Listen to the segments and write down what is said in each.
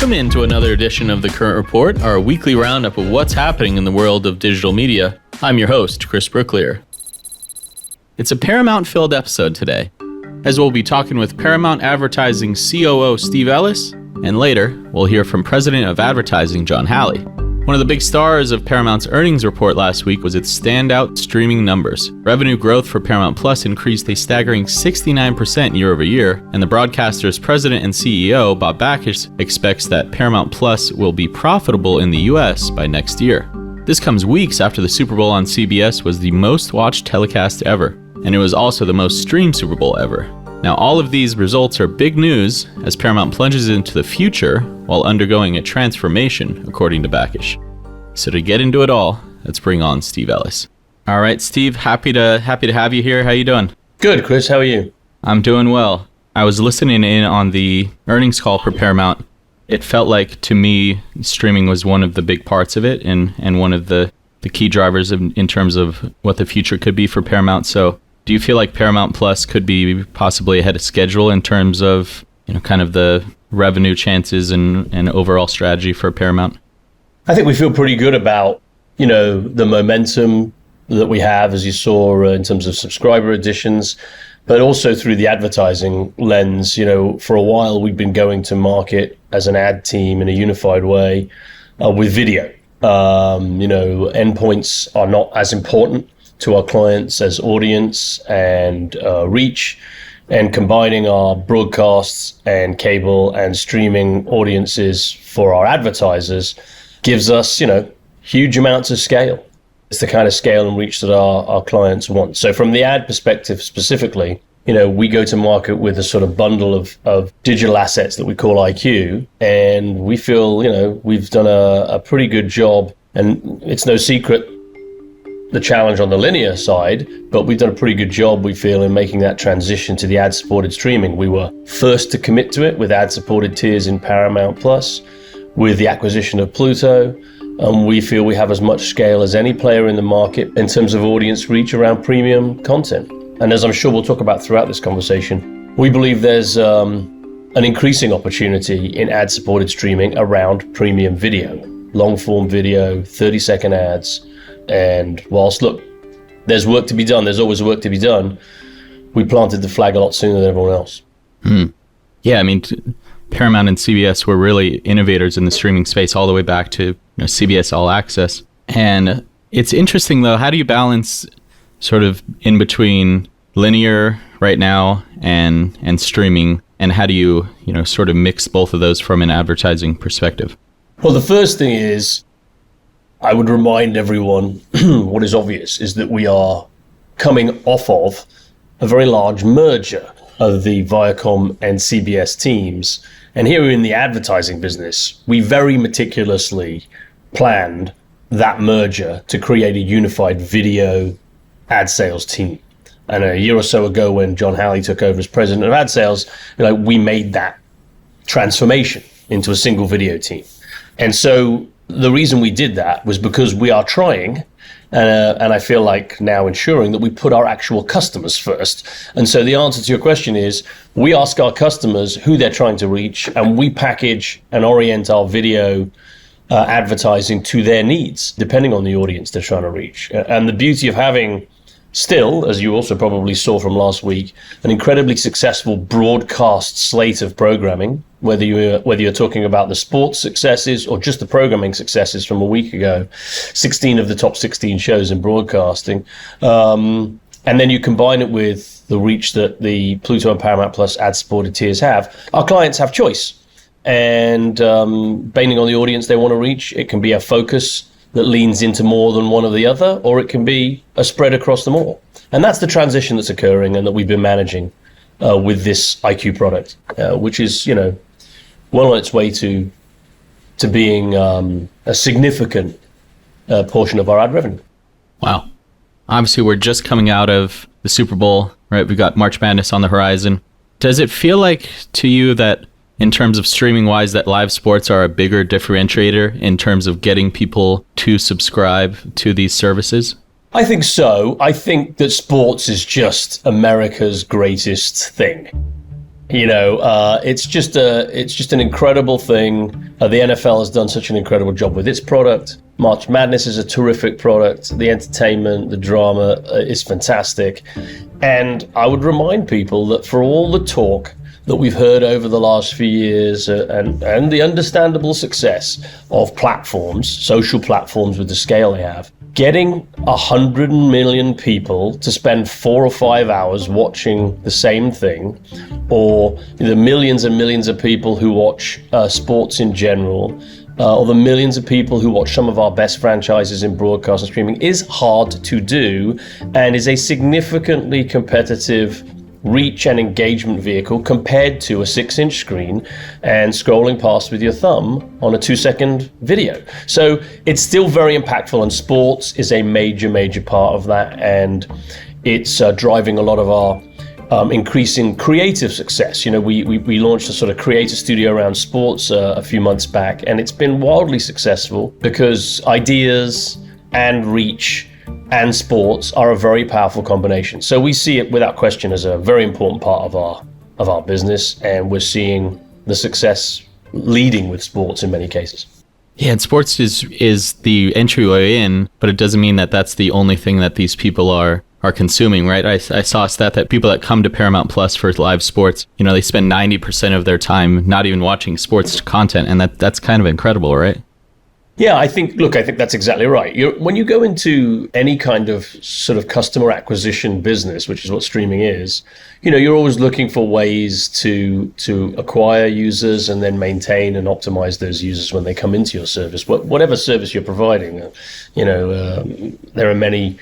Welcome into another edition of The Current Report, our weekly roundup of what's happening in the world of digital media. I'm your host, Chris Brooklier. It's a Paramount-filled episode today, as we'll be talking with Paramount Advertising COO Steve Ellis, and later, we'll hear from President of Advertising John Halley. One of the big stars of Paramount's earnings report last week was its standout streaming numbers. Revenue growth for Paramount Plus increased a staggering 69% year over year, and the broadcaster's president and CEO, Bob Bakish, expects that Paramount Plus will be profitable in the US by next year. This comes weeks after the Super Bowl on CBS was the most watched telecast ever, and it was also the most streamed Super Bowl ever. Now, all of these results are big news as Paramount plunges into the future while undergoing a transformation, according to Bakish. So to get into it all, let's bring on Steve Ellis. All right, Steve, happy to have you here. How you doing? Good, Chris. How are you? I'm doing well. I was listening in on the earnings call for Paramount. It felt like, to me, streaming was one of the big parts of it and one of the key drivers in terms of what the future could be for Paramount. So do you feel like Paramount Plus could be possibly ahead of schedule in terms of, kind of the revenue chances and overall strategy for Paramount? I think we feel pretty good about, the momentum that we have, as you saw, in terms of subscriber additions, but also through the advertising lens. For a while, we've been going to market as an ad team in a unified way with video. Endpoints are not as important to our clients as audience and reach, and combining our broadcasts and cable and streaming audiences for our advertisers gives us, huge amounts of scale. It's the kind of scale and reach that our clients want. So from the ad perspective specifically, we go to market with a sort of bundle of digital assets that we call IQ, and we feel, we've done a pretty good job, and it's no secret the challenge on the linear side, but we've done a pretty good job, we feel, in making that transition to the ad-supported streaming. We were first to commit to it with ad-supported tiers in Paramount Plus, with the acquisition of Pluto, and we feel we have as much scale as any player in the market in terms of audience reach around premium content. And as I'm sure we'll talk about throughout this conversation, we believe there's an increasing opportunity in ad-supported streaming around premium video, long-form video, 30-second ads. And whilst, look, there's work to be done, there's always work to be done, we planted the flag a lot sooner than everyone else. Yeah, Paramount and CBS were really innovators in the streaming space all the way back to CBS All Access. And it's interesting, though, how do you balance sort of in between linear right now and streaming, and how do you, sort of mix both of those from an advertising perspective? Well, the first thing is, I would remind everyone what is obvious is that we are coming off of a very large merger of the Viacom and CBS teams. And here in the advertising business, we very meticulously planned that merger to create a unified video ad sales team. And a year or so ago, when John Halley took over as president of ad sales, we made that transformation into a single video team. And so the reason we did that was because we are trying, and I feel like now ensuring that we put our actual customers first. And so the answer to your question is, we ask our customers who they're trying to reach, and we package and orient our video advertising to their needs, depending on the audience they're trying to reach. And the beauty of having still, as you also probably saw from last week, an incredibly successful broadcast slate of programming, whether you're talking about the sports successes or just the programming successes from a week ago, 16 of the top 16 shows in broadcasting. And then you combine it with the reach that the Pluto and Paramount Plus ad-supported tiers have. Our clients have choice. And depending on the audience they want to reach, it can be a focus that leans into more than one or the other, or it can be a spread across them all. And that's the transition that's occurring and that we've been managing with this IQ product, which is, well on its way to being a significant portion of our ad revenue. Wow. Obviously, we're just coming out of the Super Bowl, right? We've got March Madness on the horizon. Does it feel like to you that in terms of streaming wise, that live sports are a bigger differentiator in terms of getting people to subscribe to these services? I think so. I think that sports is just America's greatest thing. It's just an incredible thing. The NFL has done such an incredible job with its product. March Madness is a terrific product. The entertainment, the drama is fantastic. And I would remind people that for all the talk that we've heard over the last few years and the understandable success of platforms, social platforms with the scale they have, getting 100 million people to spend 4 or 5 hours watching the same thing, or the millions and millions of people who watch sports in general, or the millions of people who watch some of our best franchises in broadcast and streaming is hard to do and is a significantly competitive reach and engagement vehicle compared to a 6-inch screen and scrolling past with your thumb on a 2-second video. So it's still very impactful, and sports is a major part of that, and it's driving a lot of our increasing creative success. We launched a sort of creator studio around sports a few months back, and it's been wildly successful because ideas and reach and sports are a very powerful combination. So we see it without question as a very important part of our business, and we're seeing the success leading with sports in many cases. Yeah, and sports is the entryway in, but it doesn't mean that that's the only thing that these people are consuming, right? I saw a stat that people that come to Paramount Plus for live sports, they spend 90% of their time not even watching sports content, and that's kind of incredible, right? Yeah, I think that's exactly right. When you go into any kind of sort of customer acquisition business, which is what streaming is, you're always looking for ways to acquire users and then maintain and optimize those users when they come into your service, whatever service you're providing. There are many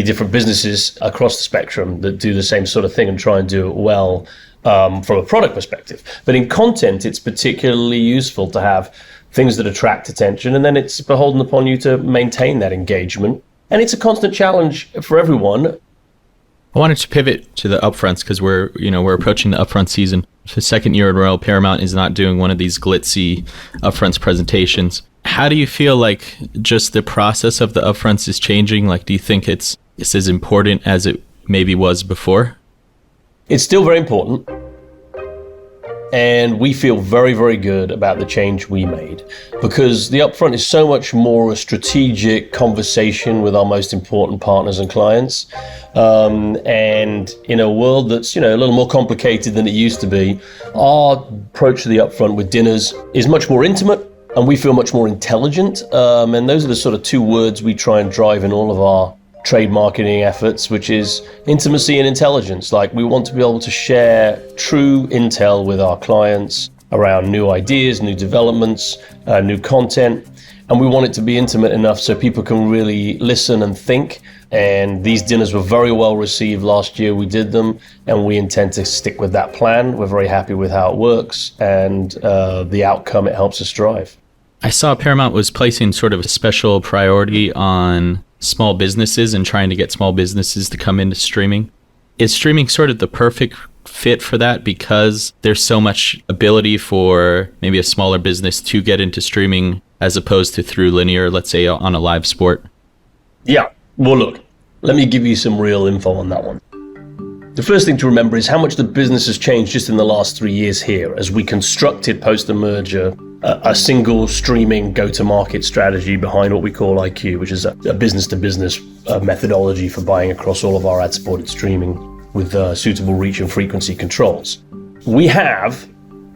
different businesses across the spectrum that do the same sort of thing and try and do it well from a product perspective. But in content, it's particularly useful to have things that attract attention, and then it's beholden upon you to maintain that engagement. And it's a constant challenge for everyone. I wanted to pivot to the upfronts because we're approaching the upfront season. For the second year in a row, Paramount is not doing one of these glitzy upfronts presentations. How do you feel like just the process of the upfronts is changing? Like, do you think it's as important as it maybe was before? It's still very important. And we feel very, very good about the change we made, because the upfront is so much more a strategic conversation with our most important partners and clients. And in a world that's, a little more complicated than it used to be, our approach to the upfront with dinners is much more intimate, and we feel much more intelligent. And those are the sort of two words we try and drive in all of our trade marketing efforts, which is intimacy and intelligence. Like, we want to be able to share true intel with our clients around new ideas, new developments, new content. And we want it to be intimate enough so people can really listen and think. And these dinners were very well received last year. We did them, and we intend to stick with that plan. We're very happy with how it works and the outcome it helps us drive. I saw Paramount was placing sort of a special priority on small businesses and trying to get small businesses to come into streaming. Is streaming sort of the perfect fit for that because there's so much ability for maybe a smaller business to get into streaming as opposed to through linear, let's say on a live sport? Yeah. Well, look, let me give you some real info on that one. The first thing to remember is how much the business has changed just in the last 3 years here as we constructed post the merger a single streaming go-to-market strategy behind what we call IQ, which is a business-to-business methodology for buying across all of our ad-supported streaming with suitable reach and frequency controls. We have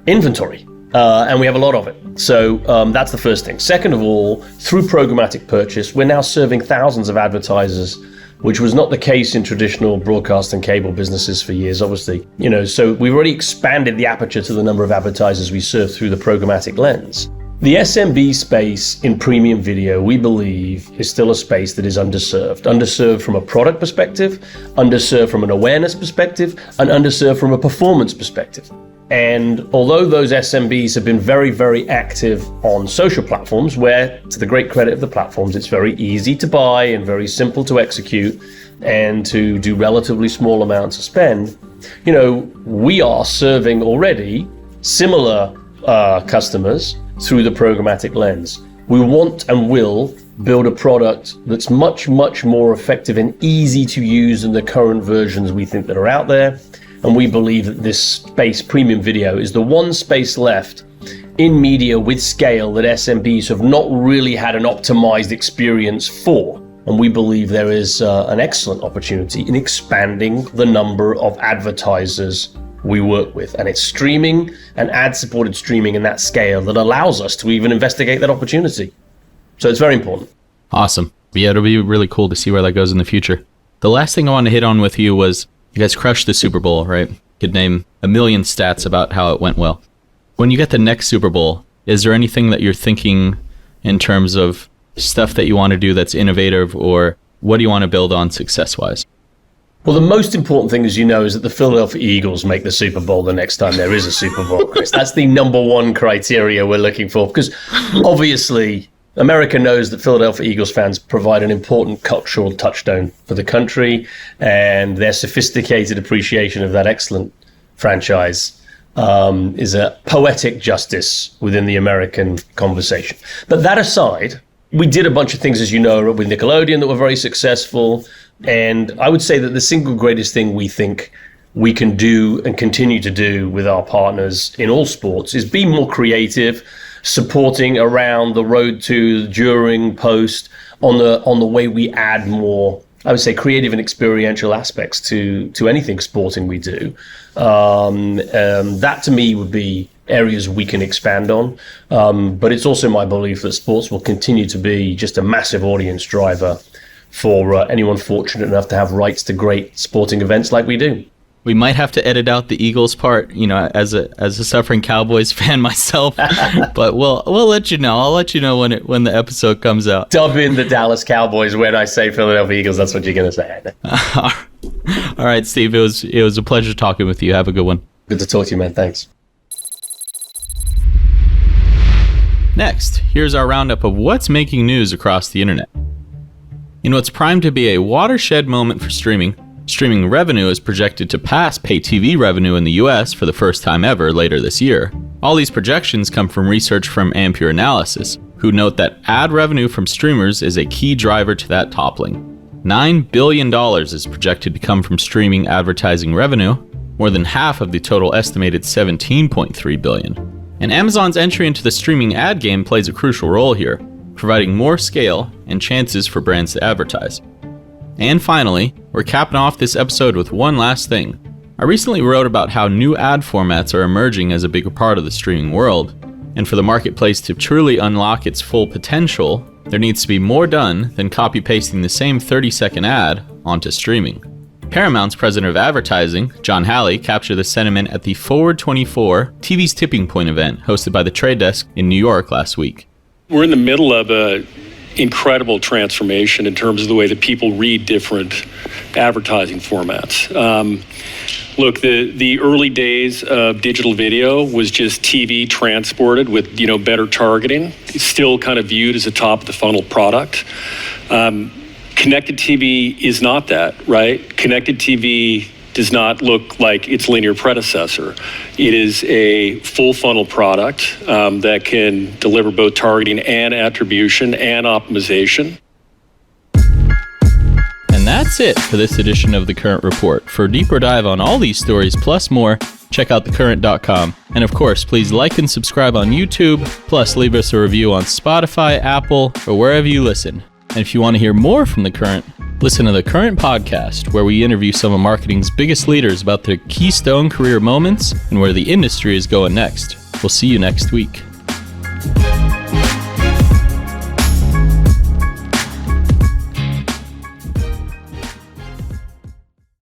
inventory, and we have a lot of it. So that's the first thing. Second of all, through programmatic purchase, we're now serving thousands of advertisers, which was not the case in traditional broadcast and cable businesses for years, obviously. So we've already expanded the aperture to the number of advertisers we serve through the programmatic lens. The SMB space in premium video, we believe, is still a space that is underserved. Underserved from a product perspective, underserved from an awareness perspective, and underserved from a performance perspective. And although those SMBs have been very, very active on social platforms, where, to the great credit of the platforms, it's very easy to buy and very simple to execute and to do relatively small amounts of spend, we are serving already similar customers through the programmatic lens. We want and will build a product that's much, much more effective and easy to use than the current versions we think that are out there. And we believe that this space, premium video, is the one space left in media with scale that SMBs have not really had an optimized experience for. And we believe there is an excellent opportunity in expanding the number of advertisers we work with. And it's streaming and ad-supported streaming in that scale that allows us to even investigate that opportunity. So it's very important. Awesome. Yeah, it'll be really cool to see where that goes in the future. The last thing I want to hit on with you was you guys crushed the Super Bowl, right? You could name a million stats about how it went well. When you get the next Super Bowl, is there anything that you're thinking in terms of stuff that you want to do that's innovative, or what do you want to build on success-wise? Well, the most important thing, as you know, is that the Philadelphia Eagles make the Super Bowl the next time there is a Super Bowl, Chris. That's the number one criteria we're looking for, because obviously America knows that Philadelphia Eagles fans provide an important cultural touchstone for the country, and their sophisticated appreciation of that excellent franchise is a poetic justice within the American conversation. But that aside, we did a bunch of things, as you know, with Nickelodeon that were very successful. And I would say that the single greatest thing we think we can do and continue to do with our partners in all sports is be more creative, supporting around the road to, during, post, on the way we add more, I would say, creative and experiential aspects to anything sporting we do. That to me would be areas we can expand on. But it's also my belief that sports will continue to be just a massive audience driver for anyone fortunate enough to have rights to great sporting events like we do. We might have to edit out the Eagles part, as a suffering Cowboys fan myself, but we'll let you know. I'll let you know when the episode comes out. Dub in the Dallas Cowboys when I say Philadelphia Eagles. That's what you're going to say. All right, Steve. It was a pleasure talking with you. Have a good one. Good to talk to you, man. Thanks. Next, here's our roundup of what's making news across the internet. In what's primed to be a watershed moment for streaming revenue is projected to pass pay TV revenue in the US for the first time ever later this year. All these projections come from research from Ampere Analysis, who note that ad revenue from streamers is a key driver to that toppling. $9 billion is projected to come from streaming advertising revenue, more than half of the total estimated $17.3 billion. And Amazon's entry into the streaming ad game plays a crucial role here, providing more scale and chances for brands to advertise. And finally, we're capping off this episode with one last thing. I recently wrote about how new ad formats are emerging as a bigger part of the streaming world, and for the marketplace to truly unlock its full potential, there needs to be more done than copy-pasting the same 30-second ad onto streaming. Paramount's president of advertising, John Halley, captured the sentiment at the Forward 24 TV's Tipping Point event hosted by the Trade Desk in New York last week. We're in the middle of a incredible transformation in terms of the way that people read different advertising formats. Look, the early days of digital video was just TV transported with, better targeting. It's still kind of viewed as a top of the funnel product. Connected TV is not that, right? Connected TV does not look like its linear predecessor. It is a full funnel product that can deliver both targeting and attribution and optimization. And that's it for this edition of The Current Report. For a deeper dive on all these stories plus more, check out thecurrent.com. And of course, please like and subscribe on YouTube, plus leave us a review on Spotify, Apple, or wherever you listen. And if you want to hear more from The Current, listen to The Current Podcast, where we interview some of marketing's biggest leaders about their keystone career moments and where the industry is going next. We'll see you next week.